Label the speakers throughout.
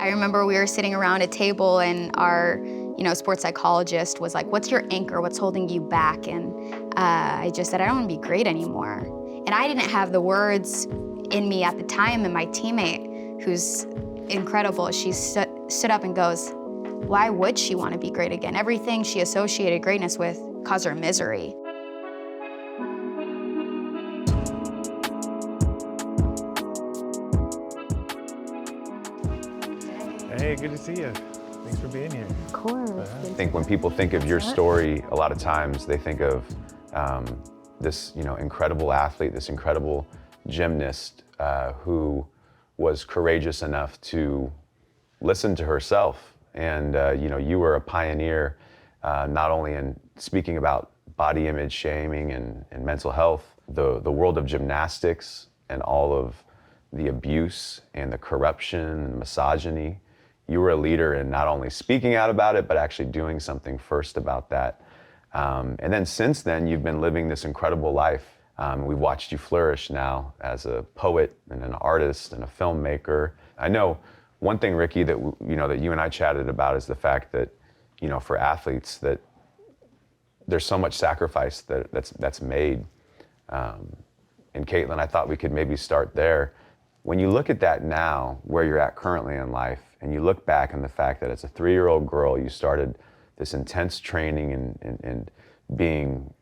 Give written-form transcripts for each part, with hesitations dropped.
Speaker 1: I remember we were sitting around a table and our, sports psychologist was like, what's your anchor? What's holding you back? And I just said, I don't want to be great anymore. And I didn't have the words in me at the time, and my teammate, who's incredible, she stood up and goes, why would she want to be great again? Everything she associated greatness with caused her misery.
Speaker 2: Hey, good to see you. Thanks for being here.
Speaker 1: Of course.
Speaker 3: I think when people think of your story, a lot of times they think of this, incredible athlete, this incredible gymnast who was courageous enough to listen to herself. And you were a pioneer, not only in speaking about body image shaming and mental health, the world of gymnastics and all of the abuse and the corruption and misogyny. You were a leader in not only speaking out about it, but actually doing something first about that. And then since then, you've been living this incredible life. We've watched you flourish now as a poet and an artist and a filmmaker. I know one thing, Ricky, that that you and I chatted about is the fact that, for athletes, that there's so much sacrifice that's made. And Katelyn, I thought we could maybe start there. When you look at that now, where you're at currently in life, and you look back on the fact that as a 3-year-old girl, you started this intense training and being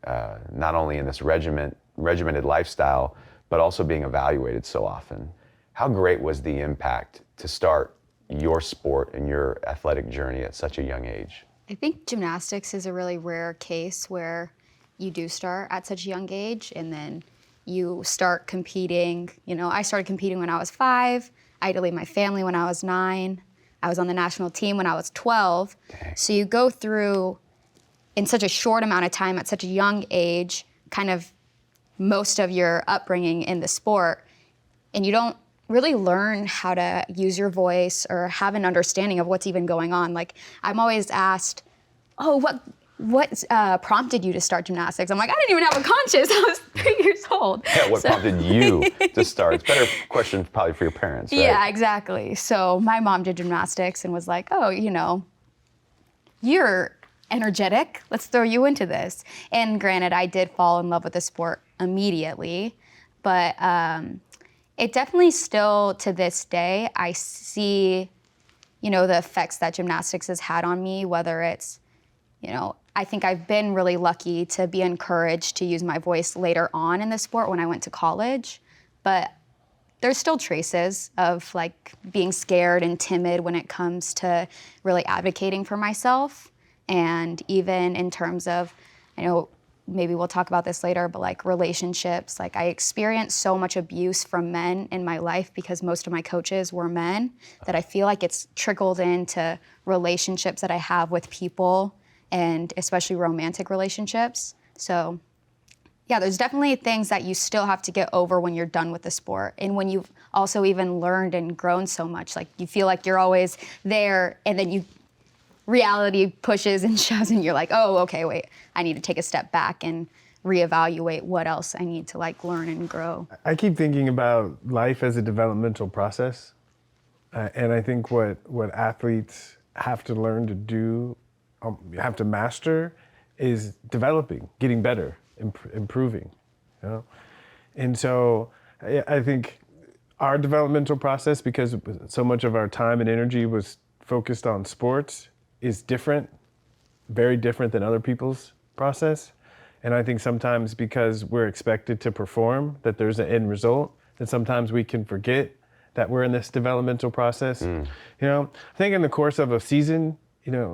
Speaker 3: not only in this regimented lifestyle, but also being evaluated so often. How great was the impact to start your sport and your athletic journey at such a young age?
Speaker 1: I think gymnastics is a really rare case where you do start at such a young age and then you start competing. I started competing when I was 5. I had to leave my family when I was 9. I was on the national team when I was 12.
Speaker 3: Dang.
Speaker 1: So you go through, in such a short amount of time, at such a young age, kind of most of your upbringing in the sport, and you don't really learn how to use your voice or have an understanding of what's even going on. Like, I'm always asked, oh, what prompted you to start gymnastics? I'm like, I didn't even have a conscience. I was 3 years old.
Speaker 3: Yeah, what prompted you to start? It's a better question probably for your parents, right?
Speaker 1: Yeah, exactly. So my mom did gymnastics and was like, oh, you're energetic. Let's throw you into this. And granted, I did fall in love with the sport immediately, but it definitely still, to this day, I see, the effects that gymnastics has had on me, whether it's, I think I've been really lucky to be encouraged to use my voice later on in the sport when I went to college, but there's still traces of like being scared and timid when it comes to really advocating for myself. And even in terms of, maybe we'll talk about this later, but like relationships, like I experienced so much abuse from men in my life because most of my coaches were men, that I feel like it's trickled into relationships that I have with people, and especially romantic relationships. So yeah, there's definitely things that you still have to get over when you're done with the sport. And when you've also even learned and grown so much, like you feel like you're always there, and then reality pushes and shoves and you're like, oh, okay, wait, I need to take a step back and reevaluate what else I need to like learn and grow.
Speaker 2: I keep thinking about life as a developmental process. And I think what athletes have to learn to do, have to master, is developing, getting better, improving. And so I think our developmental process, because so much of our time and energy was focused on sports, is different, very different than other people's process. And I think sometimes because we're expected to perform, that there's an end result, that sometimes we can forget that we're in this developmental process. I think in the course of a season,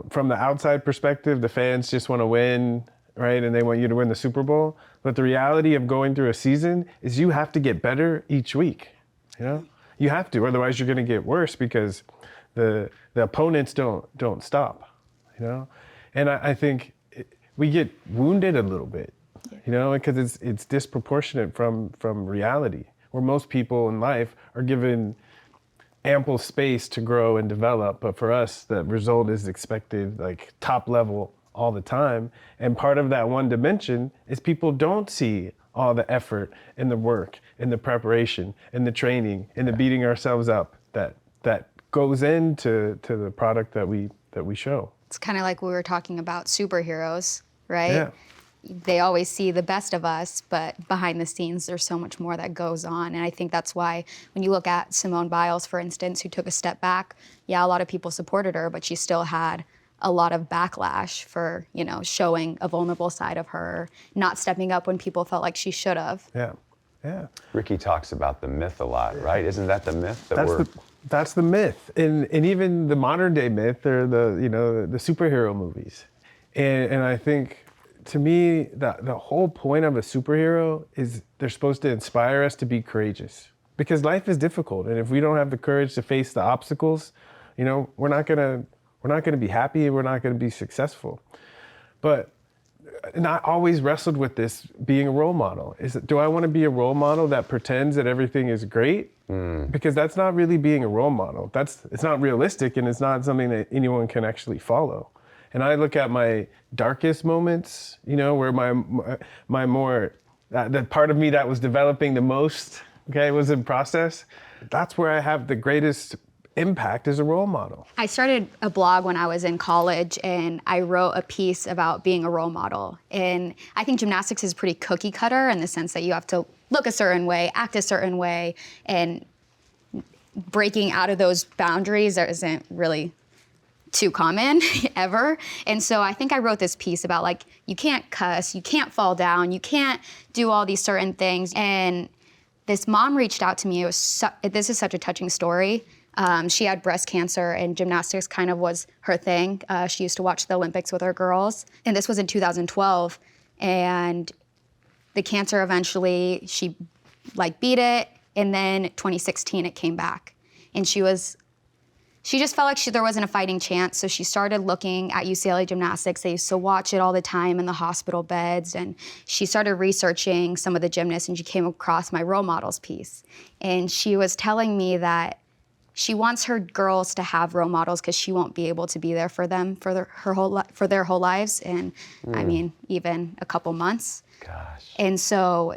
Speaker 2: from the outside perspective, the fans just want to win, right? And they want you to win the Super Bowl. But the reality of going through a season is you have to get better each week. You have to, otherwise you're going to get worse because the opponents don't stop. And I think we get wounded a little bit, because it's disproportionate from reality, where most people in life are given ample space to grow and develop, but for us, the result is expected, like top level all the time. And part of that one dimension is people don't see all the effort and the work and the preparation and the training and the beating ourselves up that goes into the product that we show.
Speaker 1: It's kind of like we were talking about superheroes, right?
Speaker 2: Yeah.
Speaker 1: They always see the best of us, but behind the scenes, there's so much more that goes on. And I think that's why when you look at Simone Biles, for instance, who took a step back, yeah, a lot of people supported her, but she still had a lot of backlash for, you know, showing a vulnerable side of her, not stepping up when people felt like she should have.
Speaker 2: Yeah. Yeah.
Speaker 3: Ricky talks about the myth a lot, right? Isn't that the myth that
Speaker 2: That's the myth, and even the modern day myth are the superhero movies, and I think to me the whole point of a superhero is they're supposed to inspire us to be courageous, because life is difficult, and if we don't have the courage to face the obstacles, you know, we're not gonna be happy, we're not gonna be successful. But and I always wrestled with this being a role model. Do I want to be a role model that pretends that everything is great? Because that's not really being a role model. It's not realistic, and it's not something that anyone can actually follow. And I look at my darkest moments, you know, where my more the part of me that was developing the most, okay, was in process. That's where I have the greatest impact as a role model.
Speaker 1: I started a blog when I was in college, and I wrote a piece about being a role model. And I think gymnastics is pretty cookie cutter in the sense that you have to look a certain way, act a certain way, and breaking out of those boundaries there isn't really too common ever. And so I think I wrote this piece about, like, you can't cuss, you can't fall down, you can't do all these certain things. And this mom reached out to me. This is such a touching story. She had breast cancer, and gymnastics kind of was her thing. She used to watch the Olympics with her girls. And this was in 2012. And the cancer eventually, she beat it. And then 2016, it came back. And she just felt like there wasn't a fighting chance. So she started looking at UCLA gymnastics. They used to watch it all the time in the hospital beds. And she started researching some of the gymnasts, and she came across my role models piece. And she was telling me that she wants her girls to have role models because she won't be able to be there for them for their whole lives, and I mean, even a couple months.
Speaker 3: Gosh.
Speaker 1: And so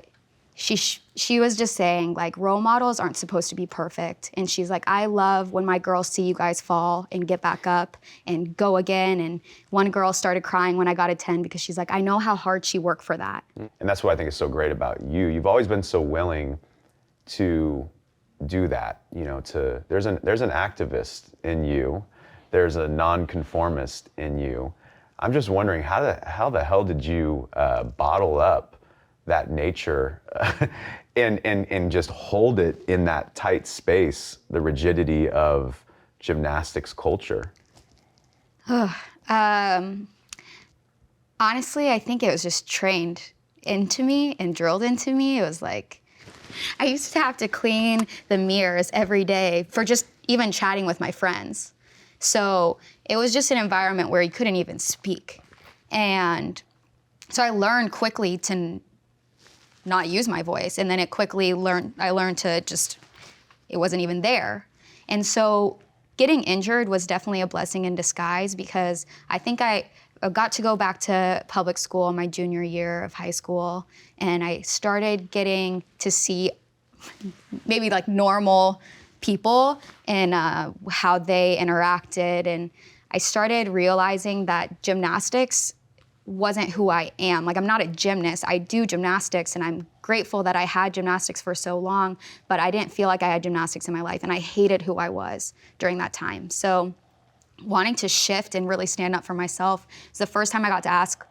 Speaker 1: she was just saying, like, role models aren't supposed to be perfect. And she's like, I love when my girls see you guys fall and get back up and go again. And one girl started crying when I got a 10 because she's like, I know how hard she worked for that.
Speaker 3: And that's what I think is so great about you. You've always been so willing to do that, you know, there's an activist in you, there's a nonconformist in you. I'm just wondering how the hell did you bottle up that nature and just hold it in that tight space, the rigidity of gymnastics culture?
Speaker 1: Honestly, I think it was just trained into me and drilled into me. It was like, I used to have to clean the mirrors every day for just even chatting with my friends. So it was just an environment where you couldn't even speak. And so I learned quickly to not use my voice. And then I learned to just, it wasn't even there. And so getting injured was definitely a blessing in disguise, because I think I got to go back to public school my junior year of high school, and I started getting to see maybe like normal people and how they interacted. And I started realizing that gymnastics wasn't who I am. Like, I'm not a gymnast. I do gymnastics, and I'm grateful that I had gymnastics for so long, but I didn't feel like I had gymnastics in my life, and I hated who I was during that time. So wanting to shift and really stand up for myself is the first time I got to ask,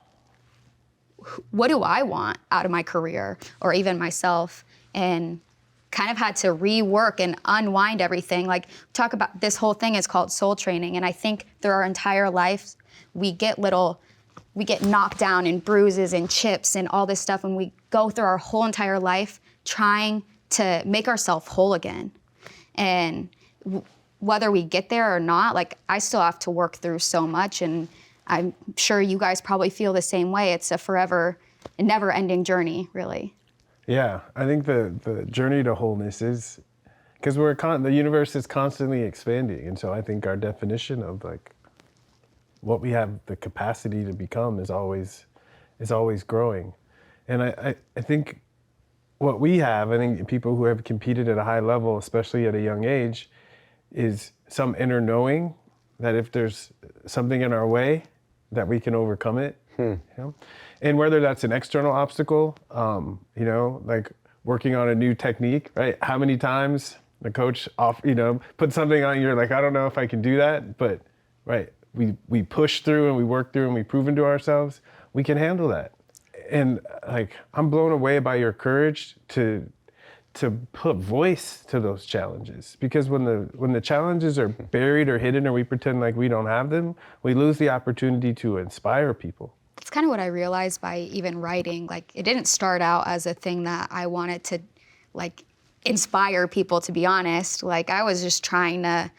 Speaker 1: what do I want out of my career or even myself? And kind of had to rework and unwind everything. Like, talk about this whole thing is called soul training. And I think through our entire life, we get knocked down and bruises and chips and all this stuff. And we go through our whole entire life trying to make ourselves whole again. And whether we get there or not, like, I still have to work through so much, and I'm sure you guys probably feel the same way. It's a never-ending journey, really.
Speaker 2: Yeah, I think the journey to wholeness is, because the universe is constantly expanding, and so I think our definition of like what we have the capacity to become is always growing. And I think what we have, I think people who have competed at a high level, especially at a young age, is some inner knowing that if there's something in our way, that we can overcome it. You know? And whether that's an external obstacle, you know, like working on a new technique, right? How many times the coach put something on, you're like, I don't know if I can do that, but right, we push through and we work through and we proven to ourselves we can handle that. And like, I'm blown away by your courage to put voice to those challenges, because when the challenges are buried or hidden, or we pretend like we don't have them, we lose the opportunity to inspire people.
Speaker 1: It's kind of what I realized by even writing. Like, it didn't start out as a thing that I wanted to, like, inspire people, to be honest. Like, I was just trying to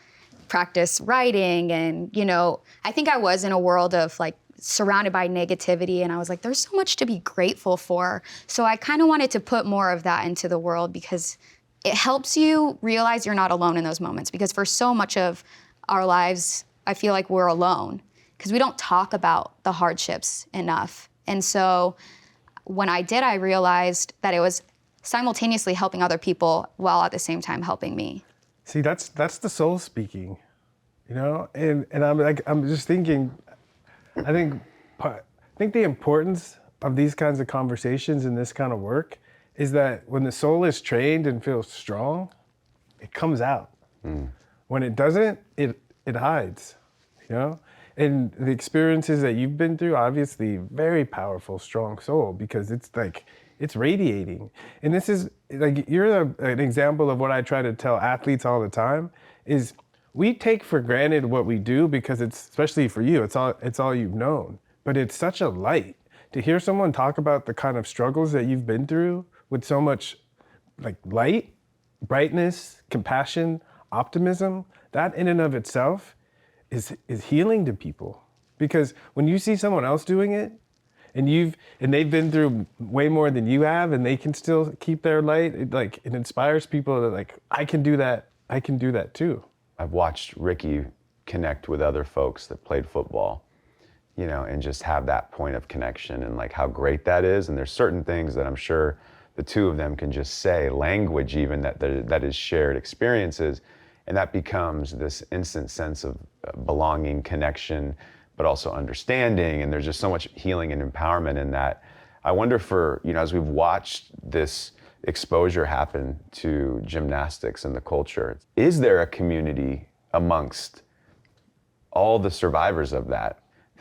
Speaker 1: practice writing, and, you know, I think I was in a world of, like, surrounded by negativity, and I was like, there's so much to be grateful for. So I kind of wanted to put more of that into the world, because it helps you realize you're not alone in those moments. Because for so much of our lives, I feel like we're alone, because we don't talk about the hardships enough. And so when I did, I realized that it was simultaneously helping other people while at the same time helping me.
Speaker 2: See, that's the soul speaking, you know? And I'm just thinking, I think the importance of these kinds of conversations and this kind of work is that when the soul is trained and feels strong, it comes out. When it doesn't, it hides, you know? And the experiences that you've been through, obviously very powerful, strong soul, because it's like, it's radiating. And this is like, you're an example of what I try to tell athletes all the time is, we take for granted what we do because it's, especially for you, it's all you've known. But it's such a light to hear someone talk about the kind of struggles that you've been through with so much like light, brightness, compassion, optimism. That in and of itself is healing to people. Because when you see someone else doing it, and they've been through way more than you have, and they can still keep their light, it inspires people that like, I can do that too.
Speaker 3: I've watched Ricky connect with other folks that played football, you know, and just have that point of connection, and like how great that is. And there's certain things that I'm sure the two of them can just say, language even, that is shared experiences. And that becomes this instant sense of belonging, connection, but also understanding. And there's just so much healing and empowerment in that. I wonder for, you know, as we've watched this exposure happen to gymnastics and the culture, is there a community amongst all the survivors of that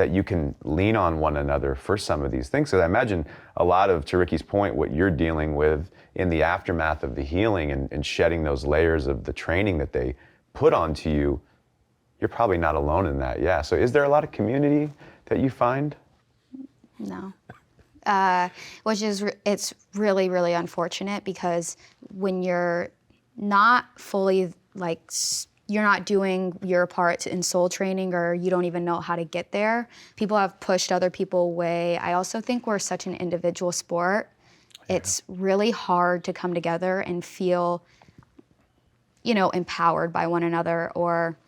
Speaker 3: you can lean on one another for some of these things? Because I imagine a lot of, to Ricky's point, what you're dealing with in the aftermath of the healing and shedding those layers of the training that they put onto you, you're probably not alone in that. Yeah. So is there a lot of community that you find?
Speaker 1: No. It's really, really unfortunate, because when you're not fully, like, you're not doing your part in soul training, or you don't even know how to get there, people have pushed other people away. I also think we're such an individual sport. Yeah. It's really hard to come together and feel, you know, empowered by one another, or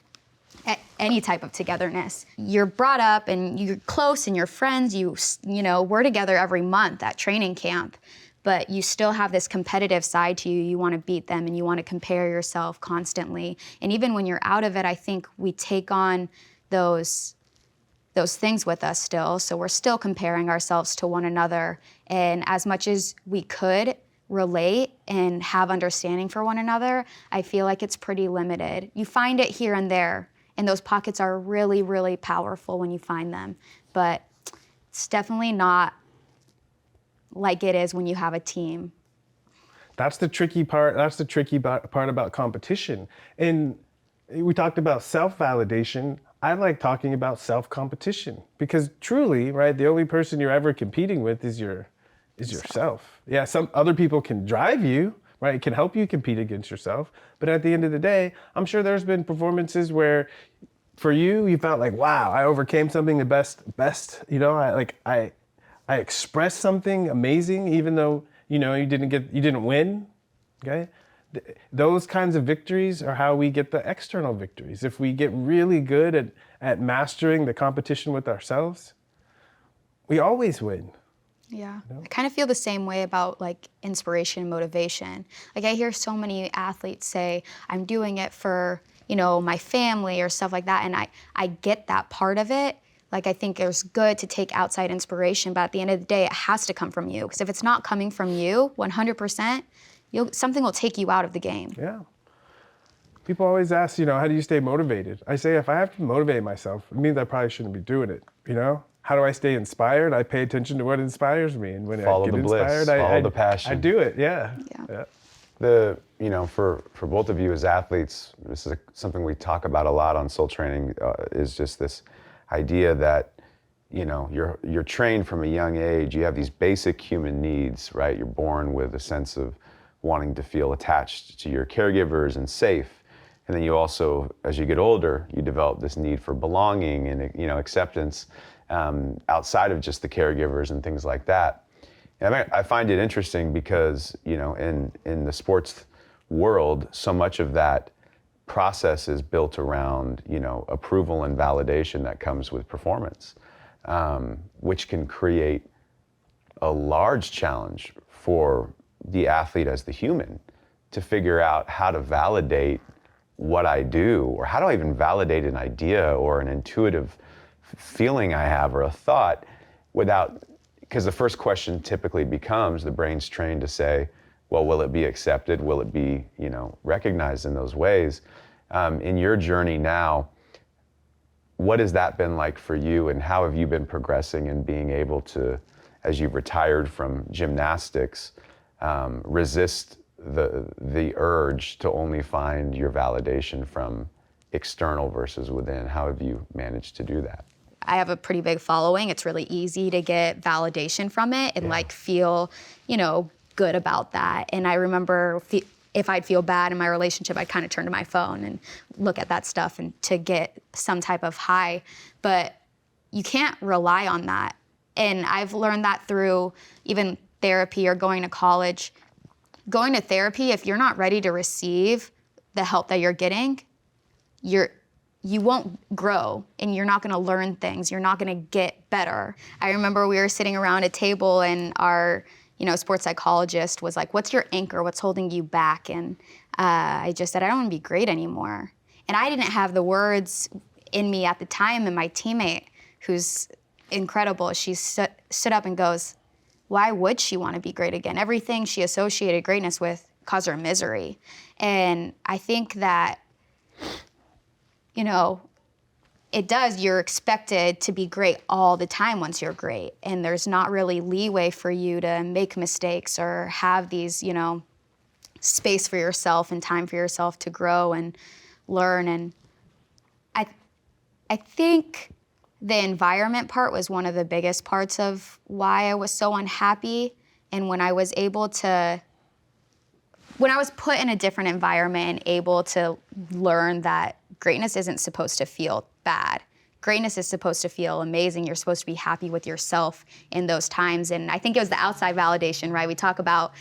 Speaker 1: any type of togetherness. You're brought up and you're close and you're friends, you know, we're together every month at training camp, but you still have this competitive side to you. You want to beat them and you want to compare yourself constantly. And even when you're out of it, I think we take on those things with us still. So we're still comparing ourselves to one another. And as much as we could relate and have understanding for one another, I feel like it's pretty limited. You find it here and there, and those pockets are really, really powerful when you find them. But it's definitely not like it is when you have a team.
Speaker 2: That's the tricky part. That's the tricky part about competition. And we talked about self-validation. I like talking about self-competition, because truly, right, the only person you're ever competing with is yourself. Yeah, some other people can drive you, right? It can help you compete against yourself. But at the end of the day, I'm sure there's been performances where for you felt like, wow, I overcame something the best, you know, I expressed something amazing, even though, you know, you didn't win, okay? Those kinds of victories are how we get the external victories. If we get really good at mastering the competition with ourselves, we always win.
Speaker 1: Yeah,
Speaker 2: You know?
Speaker 1: I kind of feel the same way about like inspiration and motivation. Like I hear so many athletes say, I'm doing it for, my family or stuff like that. And I get that part of it. Like, I think it's good to take outside inspiration, but at the end of the day, it has to come from you. Because if it's not coming from you 100%, something will take you out of the game.
Speaker 2: Yeah. People always ask, how do you stay motivated? I say, if I have to motivate myself, it means I probably shouldn't be doing it, How do I stay inspired? I pay attention to what inspires me. And when
Speaker 3: Follow
Speaker 2: I get
Speaker 3: the bliss,
Speaker 2: inspired,
Speaker 3: follow
Speaker 2: I
Speaker 3: the passion.
Speaker 2: I do it, yeah.
Speaker 3: For both of you as athletes, this is something we talk about a lot on Soul Training, is just this idea that, you're trained from a young age. You have these basic human needs, right? You're born with a sense of wanting to feel attached to your caregivers and safe. And then you also, as you get older, you develop this need for belonging and, acceptance outside of just the caregivers and things like that. And I find it interesting because, in the sports world, so much of that process is built around, approval and validation that comes with performance, which can create a large challenge for the athlete as the human to figure out how to validate what I do, or how do I even validate an idea or an intuitive feeling I have or a thought because the first question typically becomes, the brain's trained to say, well, will it be accepted? Will it be, recognized in those ways? In your journey now, what has that been like for you, and how have you been progressing in being able to, as you've retired from gymnastics, resist the urge to only find your validation from external versus within? How have you managed to do that?
Speaker 1: I have a pretty big following. It's really easy to get validation from it and feel, good about that. And I remember if I'd feel bad in my relationship, I'd kind of turn to my phone and look at that stuff and to get some type of high. But you can't rely on that. And I've learned that through even therapy or going to college. Going to therapy, if you're not ready to receive the help that you're getting, you won't grow and you're not gonna learn things. You're not gonna get better. I remember we were sitting around a table and our sports psychologist was like, what's your anchor? What's holding you back? And I just said, I don't wanna be great anymore. And I didn't have the words in me at the time, and my teammate, who's incredible, she stood up and goes, why would she want to be great again? Everything she associated greatness with caused her misery. And I think that, it does. You're expected to be great all the time once you're great. And there's not really leeway for you to make mistakes or have these, space for yourself and time for yourself to grow and learn. And I think the environment part was one of the biggest parts of why I was so unhappy. And when I was put in a different environment and able to learn that greatness isn't supposed to feel bad. Greatness is supposed to feel amazing. You're supposed to be happy with yourself in those times. And I think it was the outside validation, right? We talk about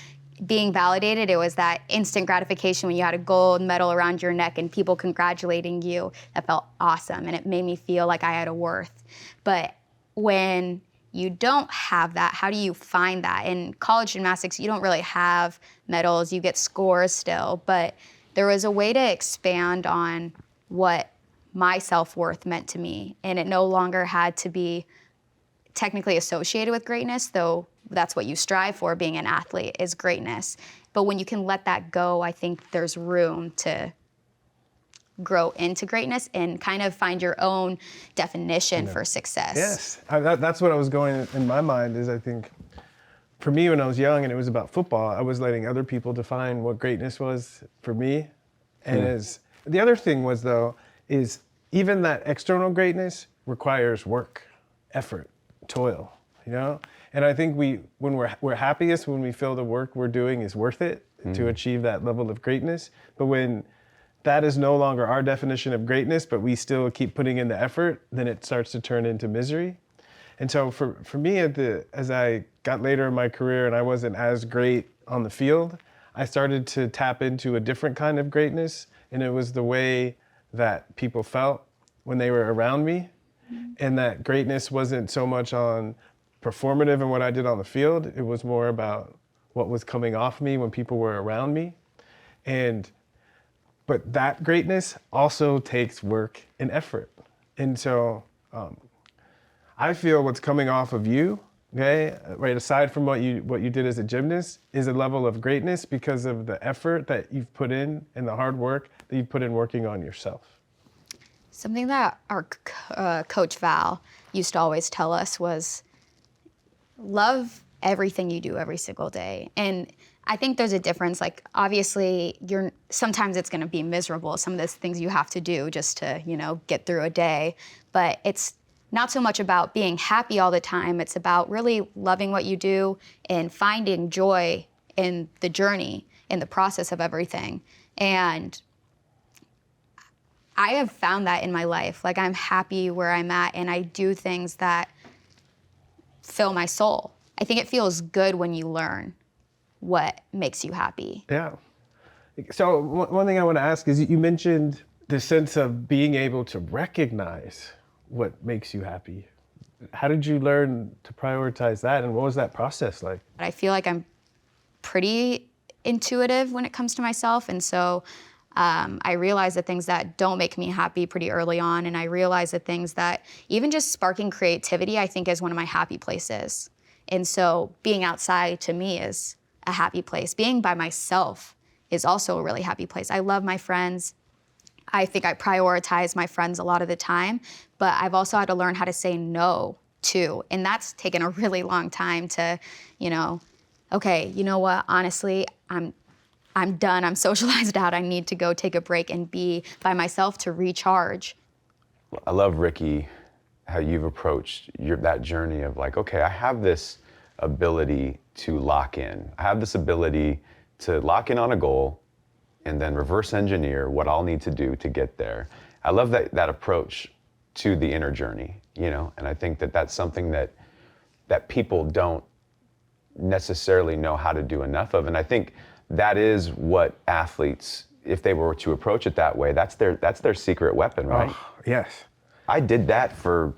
Speaker 1: being validated. It was that instant gratification when you had a gold medal around your neck and people congratulating you. That felt awesome. And it made me feel like I had a worth. But when you don't have that, how do you find that? In college gymnastics, you don't really have medals. You get scores still. But there was a way to expand on what my self-worth meant to me. And it no longer had to be technically associated with greatness, though that's what you strive for, being an athlete, is greatness. But when you can let that go, I think there's room to grow into greatness and kind of find your own definition for success.
Speaker 2: Yes, that's what I was going in my mind is I think for me when I was young and it was about football, I was letting other people define what greatness was for me. And the other thing was though, is even that external greatness requires work, effort, toil, And I think when we're happiest when we feel the work we're doing is worth it to achieve that level of greatness. But when that is no longer our definition of greatness, but we still keep putting in the effort, then it starts to turn into misery. And so for me, as I got later in my career and I wasn't as great on the field, I started to tap into a different kind of greatness. And it was the way that people felt when they were around me. And that greatness wasn't so much on performative and what I did on the field. It was more about what was coming off me when people were around me. But but that greatness also takes work and effort. And so I feel what's coming off of you, okay, right, aside from what you did as a gymnast, is a level of greatness because of the effort that you've put in and the hard work that you've put in working on yourself.
Speaker 1: Something that our coach Val used to always tell us was, love everything you do every single day. And I think there's a difference. Like, obviously, sometimes it's going to be miserable, some of those things you have to do just to, get through a day. But it's not so much about being happy all the time. It's about really loving what you do and finding joy in the journey, in the process of everything. And I have found that in my life. Like, I'm happy where I'm at, and I do things that fill my soul. I think it feels good when you learn what makes you happy.
Speaker 2: Yeah. So one thing I want to ask is, you mentioned the sense of being able to recognize what makes you happy. How did you learn to prioritize that, and what was that process like?
Speaker 1: I feel like I'm pretty intuitive when it comes to myself, and so I realize the things that don't make me happy pretty early on, and I realize the things that, even just sparking creativity, I think is one of my happy places. And so being outside to me is a happy place. Being by myself is also a really happy place. I love my friends. I think I prioritize my friends a lot of the time, but I've also had to learn how to say no too. And that's taken a really long time to, okay, you know what, honestly, I'm done, I'm socialized out, I need to go take a break and be by myself to recharge.
Speaker 3: I love, Ricky, how you've approached that journey of like, okay, I have this ability to lock in. I have this ability to lock in on a goal and then reverse engineer what I'll need to do to get there. I love that approach to the inner journey, and I think that that's something that people don't necessarily know how to do enough of. And I think that is what athletes, if they were to approach it that way, that's their secret weapon, right?
Speaker 2: Oh, yes.
Speaker 3: I did that for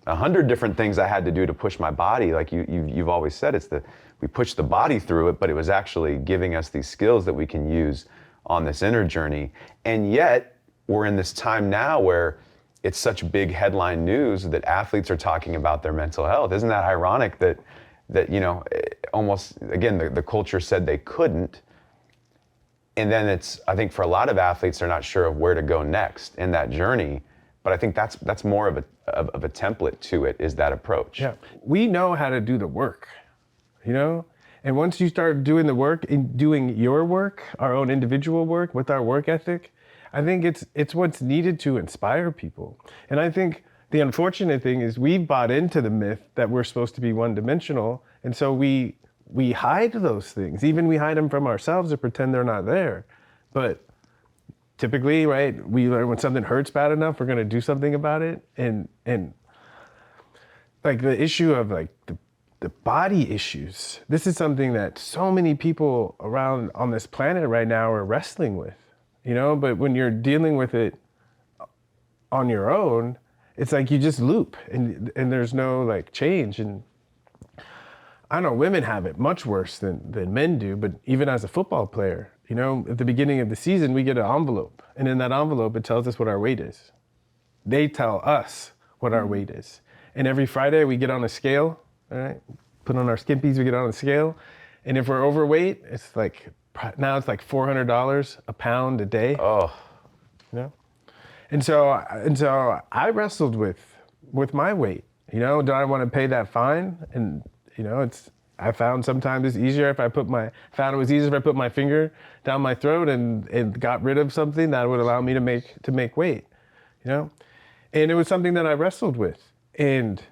Speaker 3: 100 different things I had to do to push my body. Like you've always said, we pushed the body through it, but it was actually giving us these skills that we can use on this inner journey. And yet we're in this time now where it's such big headline news that athletes are talking about their mental health. Isn't that ironic that almost, again, the culture said they couldn't. And then I think for a lot of athletes, they're not sure of where to go next in that journey. But I think that's more of a template to it, is that approach.
Speaker 2: Yeah, we know how to do the work, And once you start doing the work and doing your work, our own individual work with our work ethic, I think it's what's needed to inspire people. And I think the unfortunate thing is we've bought into the myth that we're supposed to be one-dimensional, and so we hide those things. Even we hide them from ourselves or pretend they're not there. But typically, right, we learn when something hurts bad enough, we're going to do something about it. And like the issue of like the body issues, this is something that so many people around on this planet right now are wrestling with, but when you're dealing with it on your own, it's like you just loop and there's no like change. And I know women have it much worse than men do, but even as a football player, at the beginning of the season, we get an envelope, and in that envelope, it tells us what our weight is. They tell us what our weight is. And every Friday, we get on a scale, all right? Put on our skimpies, we get on a scale. And if we're overweight, now it's like $400 a pound a day.
Speaker 3: Oh.
Speaker 2: And so I wrestled with my weight. Do I want to pay that fine? And I found sometimes it's easier if I put my finger down my throat and got rid of something that would allow me to make weight, And it was something that I wrestled with, and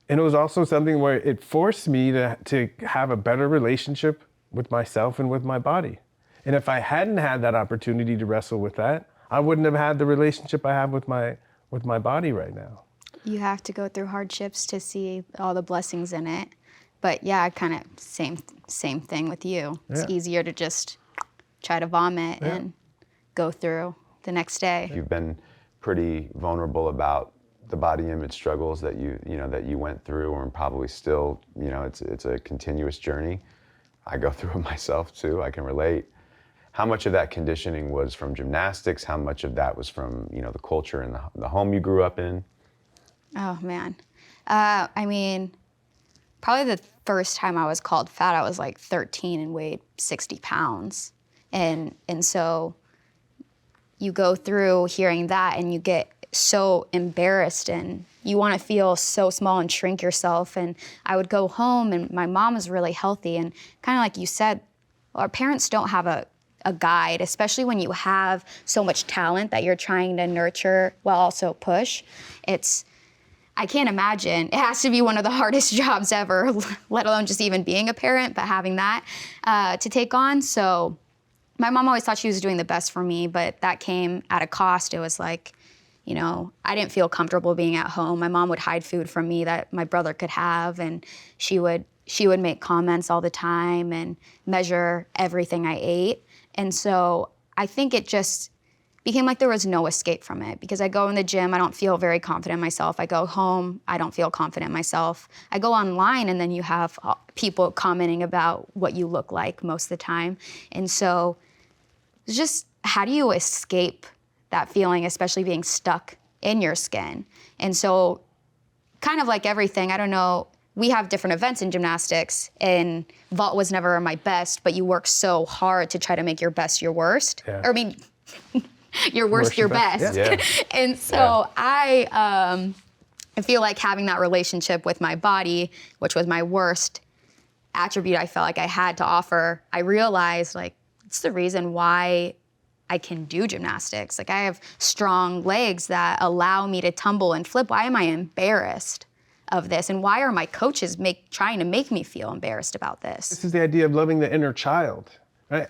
Speaker 2: it was also something where it forced me to have a better relationship with myself and with my body. And if I hadn't had that opportunity to wrestle with that, I wouldn't have had the relationship I have with my body right now.
Speaker 1: You have to go through hardships to see all the blessings in it. But yeah, kind of same thing with you. It's easier to just try to vomit and go through the next day.
Speaker 3: You've been pretty vulnerable about the body image struggles that you went through, and probably still, it's a continuous journey. I go through it myself too, I can relate. How much of that conditioning was from gymnastics? How much of that was from, you know, the culture and the home you grew up in?
Speaker 1: Oh man. I mean, probably the first time I was called fat, I was like 13 and weighed 60 pounds. And so you go through hearing that and you get so embarrassed and you want to feel so small and shrink yourself. And I would go home and my mom was really healthy. And kind of like you said, our parents don't have a guide, especially when you have so much talent that you're trying to nurture while also push. I can't imagine. It has to be one of the hardest jobs ever, let alone just even being a parent, but having that to take on. So my mom always thought she was doing the best for me, but that came at a cost. It was like, you know, I didn't feel comfortable being at home. My mom would hide food from me that my brother could have, and she would make comments all the time and measure everything I ate. And so I think it just became like there was no escape from it, because I go in the gym, I don't feel very confident in myself. I go home, I don't feel confident in myself. I go online and then you have people commenting about what you look like most of the time. And so it's just, how do you escape that feeling, especially being stuck in your skin? And so kind of like everything, I don't know, we have different events in gymnastics, and vault was never my best, but you work so hard to try to make your best your worst.
Speaker 2: Yeah.
Speaker 1: Or I mean, your worst your best.
Speaker 3: Yeah.
Speaker 1: And so I feel like having that relationship with my body, which was my worst attribute I felt like I had to offer, I realized like it's the reason why I can do gymnastics. Like I have strong legs that allow me to tumble and flip. Why am I embarrassed of this? And why are my coaches trying to make me feel embarrassed about this?
Speaker 2: This is the idea of loving the inner child, right?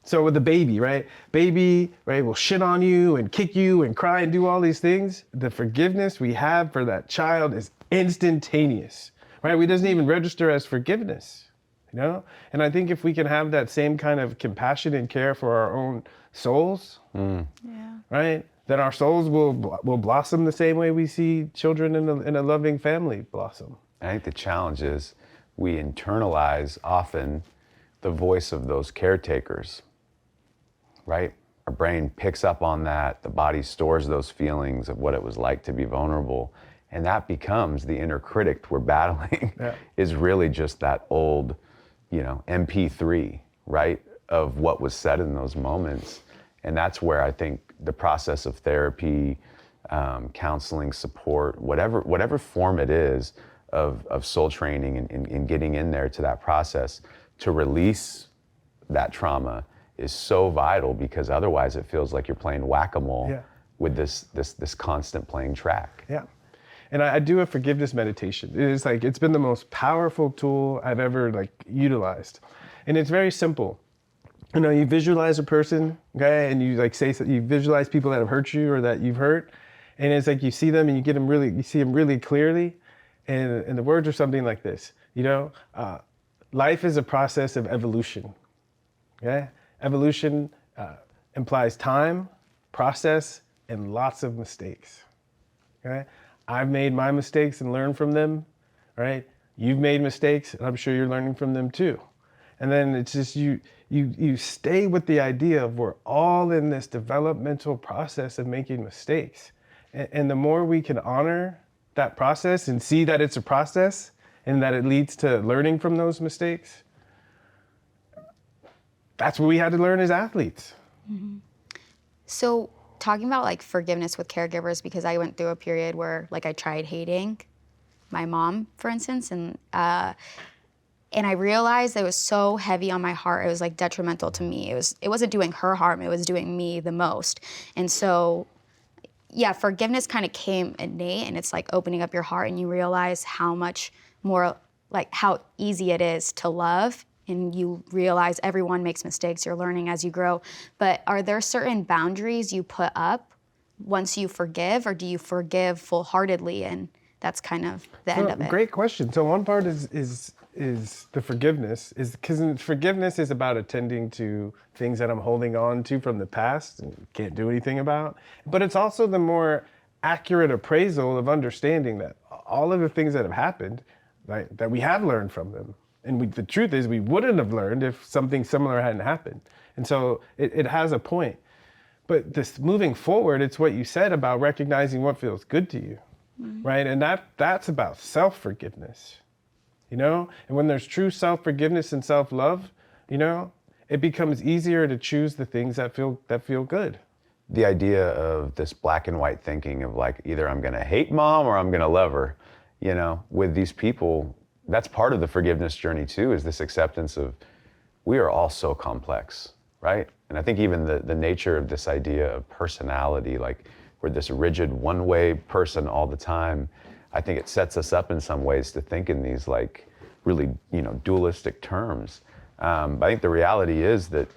Speaker 2: So with the baby, right? Baby, right, will shit on you and kick you and cry and do all these things. The forgiveness we have for that child is instantaneous, right? It doesn't even register as forgiveness, you know? And I think if we can have that same kind of compassion and care for our own souls, right? Then our souls will blossom the same way we see children in a loving family blossom.
Speaker 3: I think the challenge is we internalize often the voice of those caretakers, right? Our brain picks up on that, the body stores those feelings of what it was like to be vulnerable, and that becomes the inner critic we're battling. Is really just that old, you know, MP3, right, of what was said in those moments. And that's where I think the process of therapy, counseling, support, whatever form it is of soul training and getting in there to that process to release that trauma is so vital, because otherwise it feels like you're playing whack-a-mole with this constant playing track.
Speaker 2: Yeah. And I do a forgiveness meditation. It's been the most powerful tool I've ever utilized. And it's very simple. You know, you visualize a person, okay, and you you visualize people that have hurt you or that you've hurt, and it's like you see them and you see them really clearly, and the words are something like this, you know, life is a process of evolution, okay? Evolution implies time, process, and lots of mistakes, okay? I've made my mistakes and learned from them, right? You've made mistakes, and I'm sure you're learning from them too. And then it's just you stay with the idea of we're all in this developmental process of making mistakes. And the more we can honor that process and see that it's a process and that it leads to learning from those mistakes, that's what we had to learn as athletes.
Speaker 1: Mm-hmm. So talking about like forgiveness with caregivers, because I went through a period where like I tried hating my mom, for instance, and I realized it was so heavy on my heart. It was like detrimental to me. It wasn't doing her harm, it was doing me the most. And so, yeah, forgiveness kind of came innate, and it's like opening up your heart and you realize how much more, like how easy it is to love, and you realize everyone makes mistakes, you're learning as you grow. But are there certain boundaries you put up once you forgive, or do you forgive full-heartedly and that's kind of the end of it?
Speaker 2: Great question. So one part is the forgiveness, because forgiveness is about attending to things that I'm holding on to from the past and can't do anything about. But it's also the more accurate appraisal of understanding that all of the things that have happened, right, that we have learned from them. And the truth is we wouldn't have learned if something similar hadn't happened. And so it has a point. But this moving forward, it's what you said about recognizing what feels good to you, right? And that's about self-forgiveness, you know? And when there's true self-forgiveness and self-love, you know, it becomes easier to choose the things that feel good.
Speaker 3: The idea of this black and white thinking of like, either I'm gonna hate mom or I'm gonna love her, you know, with these people, that's part of the forgiveness journey too, is this acceptance of we are all so complex, right? And I think even the nature of this idea of personality, like we're this rigid one-way person all the time, I think it sets us up in some ways to think in these like really, you know, dualistic terms. But I think the reality is that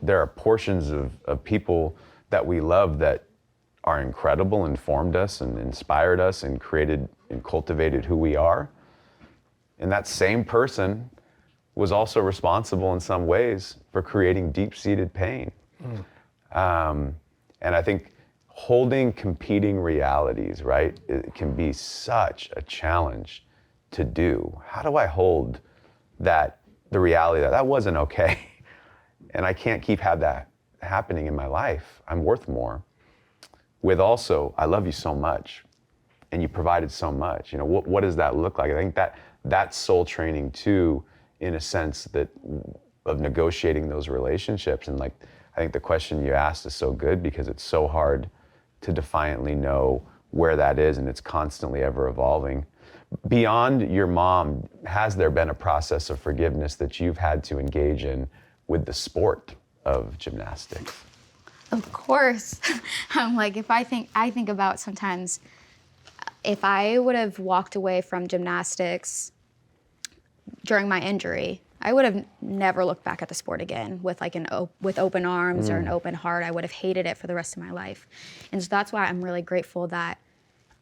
Speaker 3: there are portions of people that we love that are incredible and formed us and inspired us and created and cultivated who we are. And that same person was also responsible in some ways for creating deep-seated pain. And I think holding competing realities, right, it can be such a challenge to do. How do I hold the reality that wasn't okay, and I can't keep have that happening in my life. I'm worth more. With also, I love you so much, and you provided so much. You know, what does that look like? I think that's soul training too, in a sense that of negotiating those relationships. And like, I think the question you asked is so good because it's so hard to defiantly know where that is, and it's constantly ever evolving. Beyond your mom, has there been a process of forgiveness that you've had to engage in with the sport of gymnastics?
Speaker 1: Of course. I'm like, I think about sometimes if I would have walked away from gymnastics during my injury, I would have never looked back at the sport again with like with open arms or an open heart. I would have hated it for the rest of my life. And so that's why I'm really grateful that,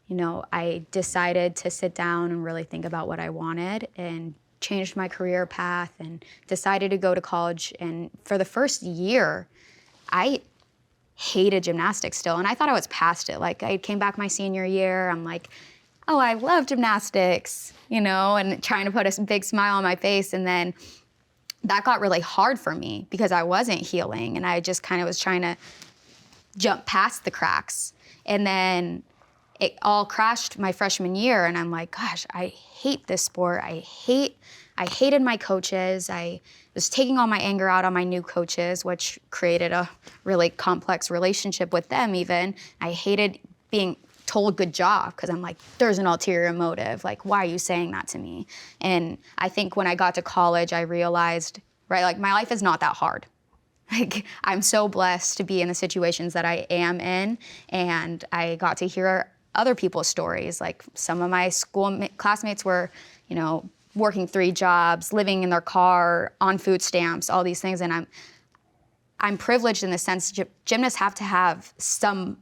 Speaker 1: you know, I decided to sit down and really think about what I wanted and changed my career path and decided to go to college. And for the first year, I hated gymnastics still. And I thought I was past it. Like I came back my senior year, I'm like, oh, I love gymnastics, you know, and trying to put a big smile on my face. And then that got really hard for me because I wasn't healing and I just kind of was trying to jump past the cracks. And then it all crashed my freshman year and I'm like, gosh, I hate this sport. I hated my coaches. I was taking all my anger out on my new coaches, which created a really complex relationship with them even. I hated being told good job because I'm like, there's an ulterior motive. Like, why are you saying that to me? And I think when I got to college, I realized, right, like my life is not that hard. Like, I'm so blessed to be in the situations that I am in. And I got to hear other people's stories. Like some of my school classmates were, you know, working 3 jobs, living in their car, on food stamps, all these things. And I'm privileged in the sense gymnasts have to have some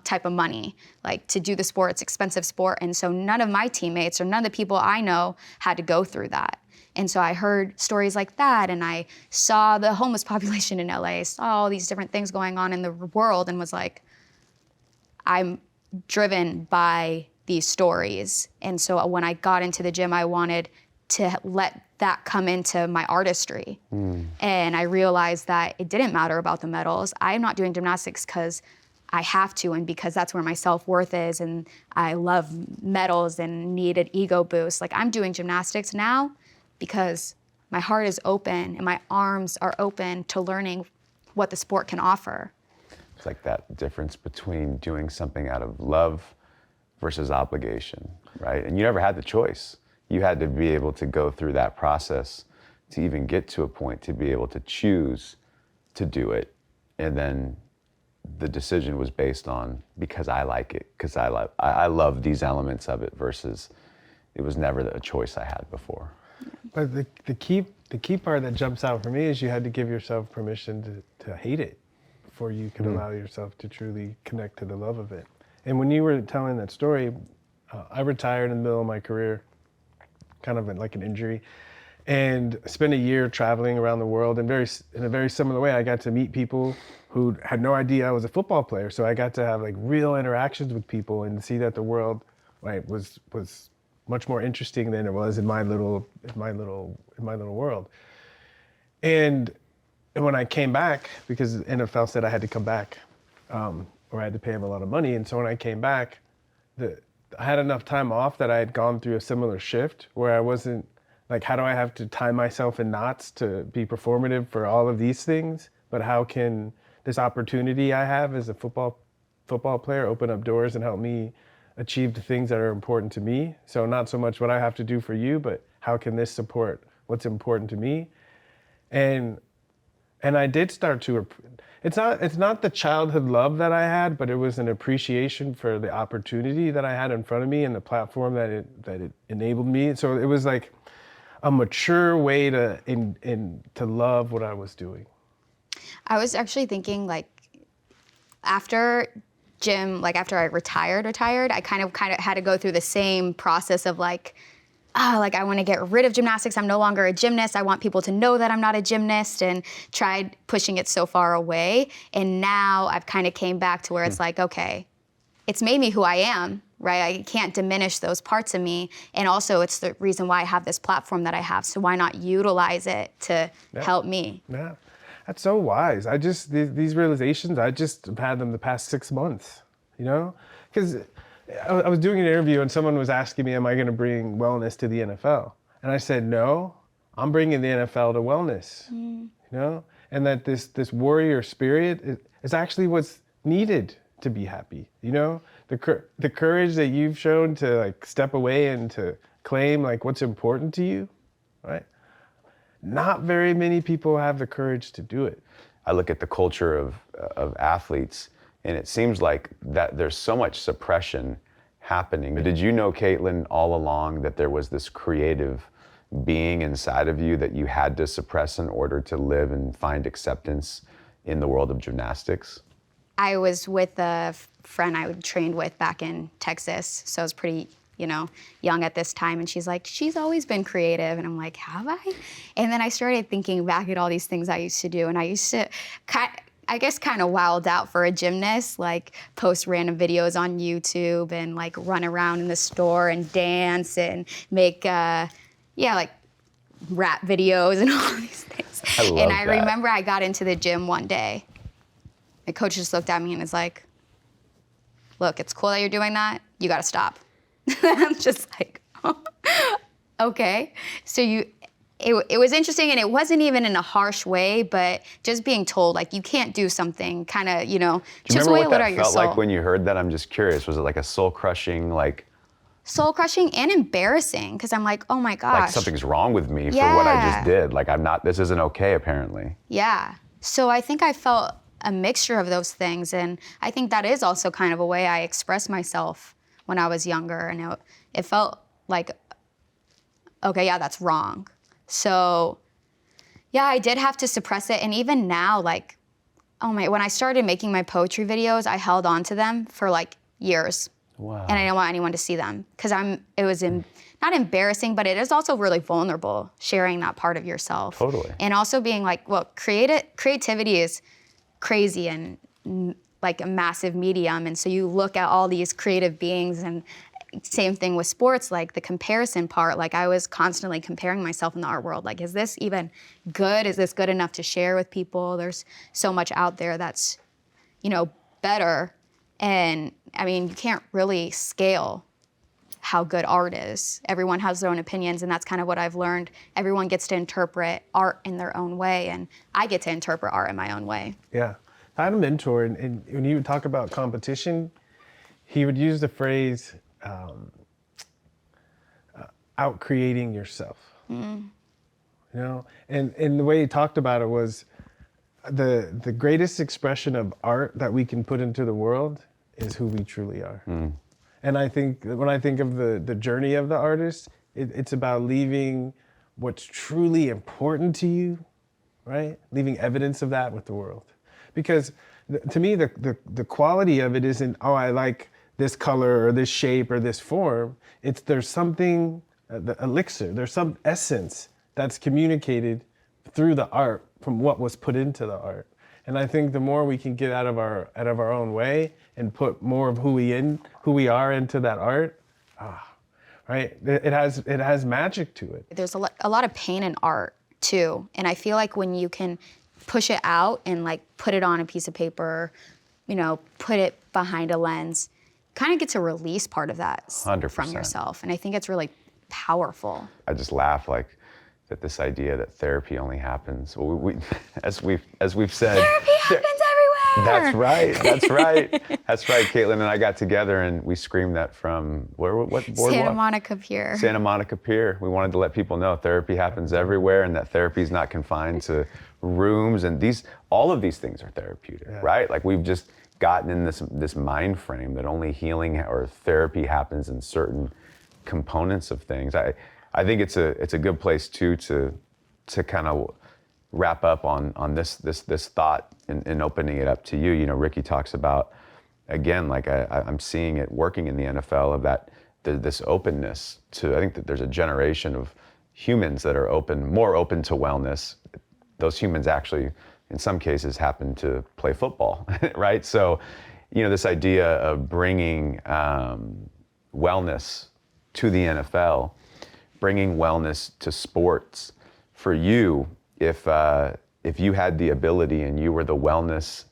Speaker 1: type of money, like to do the sport. It's expensive sport. And so none of my teammates or none of the people I know had to go through that. And so I heard stories like that and I saw the homeless population in LA, saw all these different things going on in the world and was like, I'm driven by these stories. And so when I got into the gym, I wanted to let that come into my artistry. And I realized that it didn't matter about the medals. I'm not doing gymnastics because I have to and because that's where my self-worth is and I love medals and need an ego boost. Like I'm doing gymnastics now because my heart is open and my arms are open to learning what the sport can offer.
Speaker 3: It's like that difference between doing something out of love versus obligation, right? And you never had the choice. You had to be able to go through that process to even get to a point to be able to choose to do it. And then the decision was based on because I like it, because I love these elements of it versus it was never a choice I had before.
Speaker 2: But the key part that jumps out for me is you had to give yourself permission to hate it before you could allow yourself to truly connect to the love of it. And when you were telling that story, I retired in the middle of my career, kind of like an injury, and spent a year traveling around the world. And in a very similar way, I got to meet people who had no idea I was a football player. So I got to have like real interactions with people and see that the world, right, was much more interesting than it was in my little world. And and when I came back, because the NFL said I had to come back, or I had to pay him a lot of money. And so when I came back, I had enough time off that I had gone through a similar shift where I wasn't like, how do I have to tie myself in knots to be performative for all of these things? But how can this opportunity I have as a football player open up doors and help me achieve the things that are important to me? So not so much what I have to do for you, but how can this support what's important to me? And I did start to, it's not the childhood love that I had, but it was an appreciation for the opportunity that I had in front of me and the platform that it enabled me. So it was like a mature way to love what I was doing.
Speaker 1: I was actually thinking, like, after gym, like after I retired, I kind of had to go through the same process of like, like I want to get rid of gymnastics. I'm no longer a gymnast. I want people to know that I'm not a gymnast, and tried pushing it so far away. And now I've kind of came back to where it's like, okay, it's made me who I am, right? I can't diminish those parts of me. And also it's the reason why I have this platform that I have. So why not utilize it to help me?
Speaker 2: Yeah, that's so wise. These realizations, I just have had them the past 6 months, you know? Because I was doing an interview and someone was asking me, am I going to bring wellness to the NFL? And I said, no, I'm bringing the NFL to wellness, you know? And that this warrior spirit is actually what's needed to be happy, you know? The courage that you've shown to like step away and to claim like what's important to you, right? Not very many people have the courage to do it.
Speaker 3: I look at the culture of athletes, and it seems like that there's so much suppression happening. Did you know, Katelyn, all along that there was this creative being inside of you that you had to suppress in order to live and find acceptance in the world of gymnastics?
Speaker 1: I was with a friend I trained with back in Texas, so I was pretty, young at this time, and she's like, she's always been creative, and I'm like, have I? And then I started thinking back at all these things I used to do, and I used to kind of wild out for a gymnast, like post random videos on YouTube and like run around in the store and dance and make, like rap videos and all these things.
Speaker 3: I
Speaker 1: remember I got into the gym one day. My coach just looked at me and was like, look, it's cool that you're doing that. You got to stop. I'm just like, oh, okay. So it was interesting, and it wasn't even in a harsh way, but just being told like you can't do something, kind of,
Speaker 3: Do you
Speaker 1: just
Speaker 3: remember
Speaker 1: way
Speaker 3: what
Speaker 1: lit
Speaker 3: that
Speaker 1: out your
Speaker 3: felt
Speaker 1: soul.
Speaker 3: like when you heard that? I'm just curious. Was it like a soul crushing, like
Speaker 1: Soul crushing and embarrassing, because I'm like, oh my gosh.
Speaker 3: like something's wrong with me for what I just did? Like this isn't okay apparently.
Speaker 1: Yeah. So I think I felt a mixture of those things, and I think that is also kind of a way I expressed myself when I was younger, and it felt like, okay, yeah, that's wrong. So yeah, I did have to suppress it, and even now, like, when I started making my poetry videos, I held on to them for like years.
Speaker 3: Wow.
Speaker 1: And I didn't want anyone to see them, because it was not embarrassing, but it is also really vulnerable, sharing that part of yourself.
Speaker 3: Totally.
Speaker 1: And also being like, well, creativity is crazy and like a massive medium. And so you look at all these creative beings, and same thing with sports, like the comparison part. Like I was constantly comparing myself in the art world. Like, is this even good? Is this good enough to share with people? There's so much out there that's, better. And I mean, you can't really scale how good art is. Everyone has their own opinions, and that's kind of what I've learned. Everyone gets to interpret art in their own way, and I get to interpret art in my own way.
Speaker 2: Yeah. I had a mentor, and when he would talk about competition, he would use the phrase, out-creating yourself. And the way he talked about it was the greatest expression of art that we can put into the world is who we truly are. And I think when I think of the journey of the artist, it's about leaving what's truly important to you, right? Leaving evidence of that with the world. Because to me, the quality of it isn't, I like this color or this shape or this form. There's something, the elixir, there's some essence that's communicated through the art from what was put into the art. And I think the more we can get out of our own way and put more of who we are into that art, right? It has magic to it.
Speaker 1: There's a lot of pain in art too, and I feel like when you can push it out and like put it on a piece of paper, put it behind a lens, kind of get to release part of that
Speaker 3: 100%.
Speaker 1: from yourself. And I think it's really powerful.
Speaker 3: I just laugh like that this idea that therapy only happens, well, we as we've said.
Speaker 1: Therapy happens everywhere.
Speaker 3: That's right. That's right. Katelyn and I got together and we screamed that from what boardwalk?
Speaker 1: Santa Monica Pier.
Speaker 3: Santa Monica Pier. We wanted to let people know therapy happens everywhere and that therapy is not confined to rooms, and all of these things are therapeutic, right? Like we've just gotten in this mind frame that only healing or therapy happens in certain components of things. I think it's a good place too to kind of wrap up on this thought and opening it up to you. You know, Ricky talks about, again, like I'm seeing it working in the NFL of that this openness to. I think that there's a generation of humans that are more open to wellness. Those humans actually, in some cases, happen to play football, right? So, this idea of bringing wellness to the NFL, bringing wellness to sports. For you, if you had the ability and you were the wellness,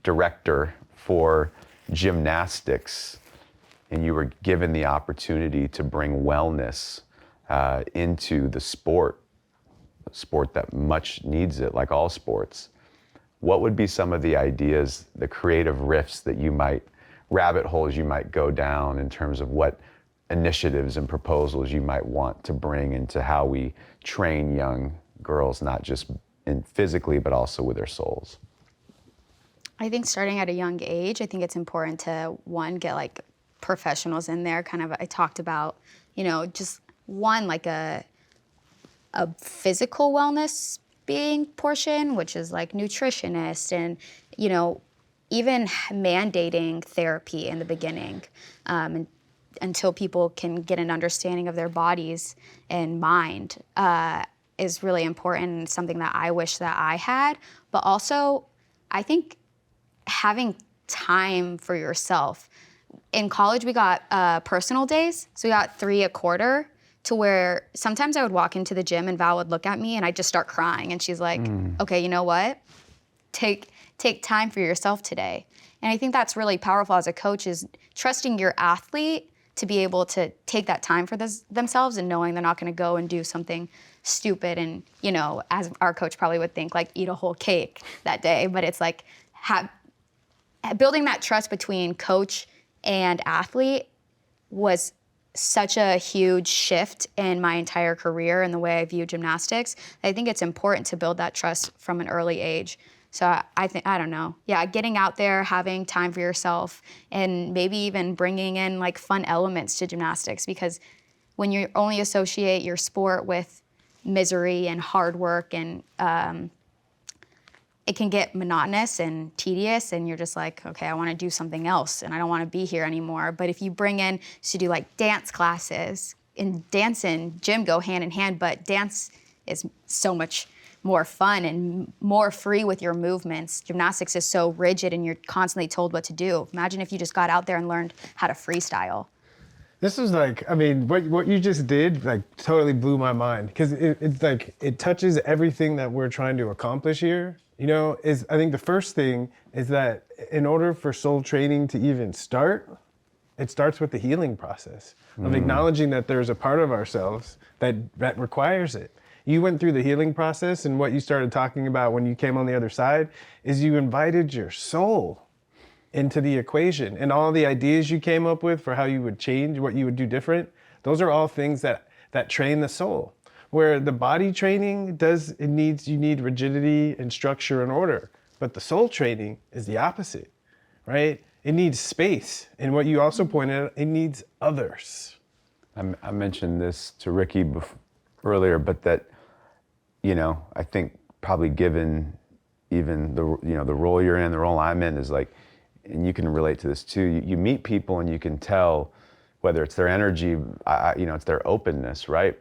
Speaker 3: director for gymnastics, and you were given the opportunity to bring wellness into the sport that much needs it, like all sports, what would be some of the ideas, the creative riffs rabbit holes you might go down in terms of what initiatives and proposals you might want to bring into how we train young girls, not just physically, but also with their souls?
Speaker 1: I think starting at a young age, I think it's important to, one, get like professionals in there. Kind of, I talked about, just one, like a physical wellness being portion, which is like nutritionists and, even mandating therapy in the beginning, and until people can get an understanding of their bodies and mind, is really important and something that I wish that I had. But also, I think having time for yourself. In college, we got personal days. So we got 3 a quarter, to where sometimes I would walk into the gym and Val would look at me and I'd just start crying. And she's like, okay, you know what? Take time for yourself today. And I think that's really powerful as a coach, is trusting your athlete to be able to take that time for themselves and knowing they're not going to go and do something stupid and, as our coach probably would think, like eat a whole cake that day. But it's like building that trust between coach and athlete was such a huge shift in my entire career and the way I view gymnastics. I think it's important to build that trust from an early age. So I don't know. Yeah, getting out there, having time for yourself, and maybe even bringing in like fun elements to gymnastics, because when you only associate your sport with misery and hard work, and it can get monotonous and tedious, and you're just like, okay, I want to do something else and I don't want to be here anymore. But if you bring in to do like dance classes, and dance and gym go hand in hand, but dance is so much more fun and more free with your movements. Gymnastics is so rigid and you're constantly told what to do. Imagine if you just got out there and learned how to freestyle.
Speaker 2: This is like, what you just did like totally blew my mind, because it's like, it touches everything that we're trying to accomplish here. I think the first thing is that in order for soul training to even start, it starts with the healing process of acknowledging that there's a part of ourselves that requires it. You went through the healing process, and what you started talking about when you came on the other side is you invited your soul into the equation, and all the ideas you came up with for how you would change, what you would do different, those are all things that train the soul. Where the body training you need rigidity and structure and order, but the soul training is the opposite, right? It needs space, and what you also pointed out, it needs others.
Speaker 3: I mentioned this to Ricky earlier, but that, I think probably given even the role you're in, the role I'm in, is like, and you can relate to this too. You meet people and you can tell whether it's their energy, it's their openness, right?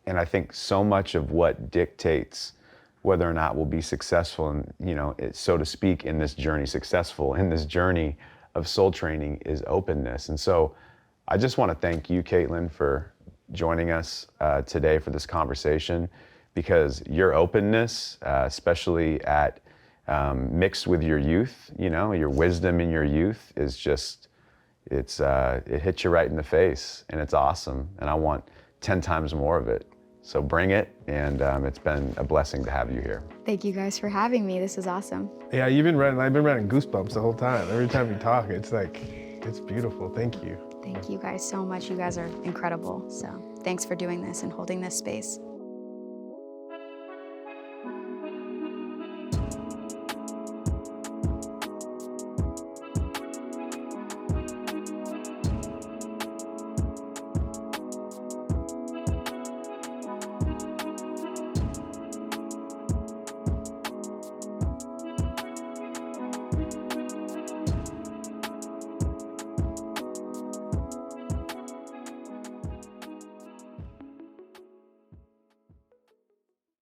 Speaker 3: And I think so much of what dictates whether or not we'll be successful and, so to speak, successful in this journey of soul training is openness. And so I just want to thank you, Katelyn, for joining us today for this conversation. because your openness, especially at mixed with your youth, you know, your wisdom in your youth is just, it hits you right in the face, and it's awesome. And I want 10 times more of it. So bring it, and it's been a blessing to have you here.
Speaker 1: Thank you guys for having me. This is awesome.
Speaker 2: Yeah, I've been running goosebumps the whole time. Every time you talk, it's like, it's beautiful. Thank you.
Speaker 1: Thank you guys so much. You guys are incredible. So thanks for doing this and holding this space.